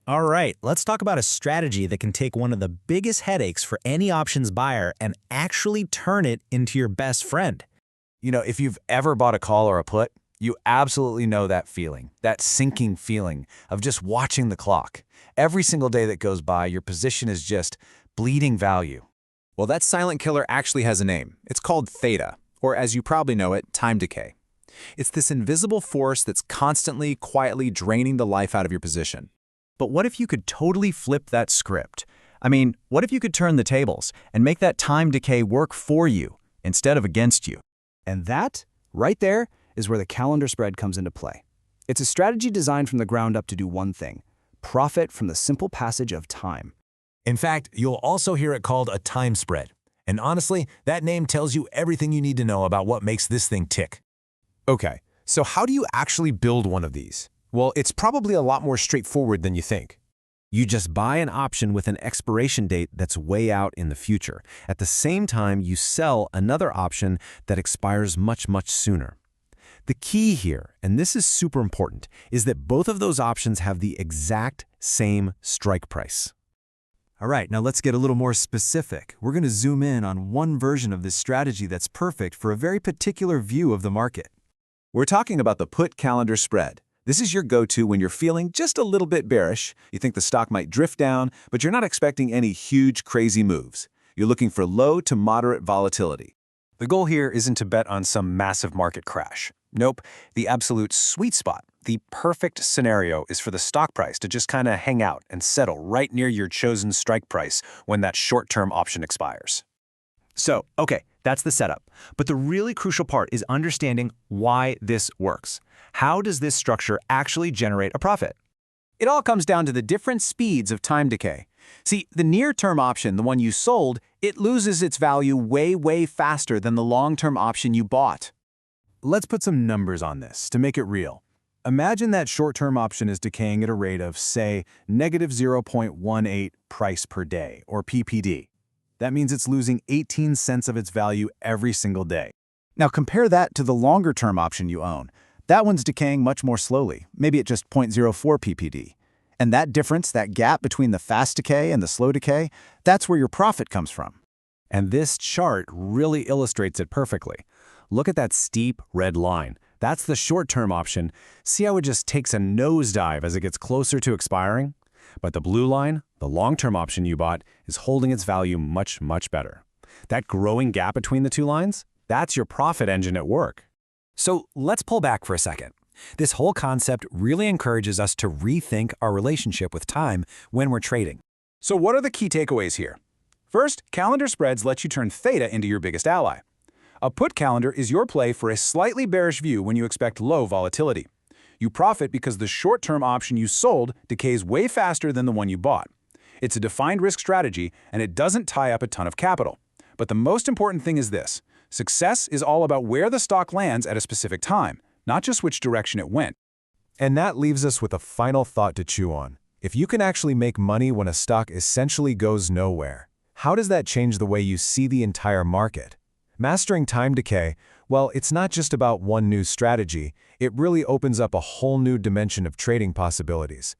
All right, let's talk about a strategy that can take one of the biggest headaches for any options buyer and actually turn it into your best friend. If you've ever bought a call or a put, you absolutely know that feeling, that sinking feeling of just watching the clock. Every single day that goes by, your position is just bleeding value. Well, that silent killer actually has a name. It's called theta, or as you probably know it, time decay. It's this invisible force that's constantly, quietly draining the life out of your position. But what if you could totally flip that script? I mean, what if you could turn the tables and make that time decay work for you instead of against you? And that, right there, is where the calendar spread comes into play. It's a strategy designed from the ground up to do one thing: profit from the simple passage of time. In fact, you'll also hear it called a time spread. And honestly, that name tells you everything you need to know about what makes this thing tick. Okay, so how do you actually build one of these? Well, it's probably a lot more straightforward than you think. You just buy an option with an expiration date that's way out in the future. At the same time, you sell another option that expires much, much sooner. The key here, and this is super important, is that both of those options have the exact same strike price. All right, now let's get a little more specific. We're going to zoom in on one version of this strategy that's perfect for a very particular view of the market. We're talking about the put calendar spread. This is your go-to when you're feeling just a little bit bearish. You think the stock might drift down, but you're not expecting any huge, crazy moves. You're looking for low to moderate volatility. The goal here isn't to bet on some massive market crash. Nope, the absolute sweet spot, the perfect scenario is for the stock price to just kind of hang out and settle right near your chosen strike price when that short-term option expires. So, okay, that's the setup. But the really crucial part is understanding why this works. How does this structure actually generate a profit? It all comes down to the different speeds of time decay. See, the near-term option, the one you sold, it loses its value way, way faster than the long-term option you bought. Let's put some numbers on this to make it real. Imagine that short-term option is decaying at a rate of, say, negative 0.18 price per day, or PPD. That means it's losing 18 cents of its value every single day. Now compare that to the longer-term option you own. That one's decaying much more slowly, maybe at just 0.04 PPD. And that difference, that gap between the fast decay and the slow decay, that's where your profit comes from. And this chart really illustrates it perfectly. Look at that steep red line. That's the short-term option. See how it just takes a nosedive as it gets closer to expiring? But the blue line, the long-term option you bought, is holding its value much, much better. That growing gap between the two lines, that's your profit engine at work. So let's pull back for a second. This whole concept really encourages us to rethink our relationship with time when we're trading. So what are the key takeaways here? First, calendar spreads let you turn theta into your biggest ally. A put calendar is your play for a slightly bearish view when you expect low volatility. You profit because the short-term option you sold decays way faster than the one you bought. It's a defined risk strategy, and it doesn't tie up a ton of capital. But the most important thing is this: success is all about where the stock lands at a specific time, not just which direction it went. And that leaves us with a final thought to chew on. If you can actually make money when a stock essentially goes nowhere, how does that change the way you see the entire market? Mastering time decay, well, it's not just about one new strategy. It really opens up a whole new dimension of trading possibilities.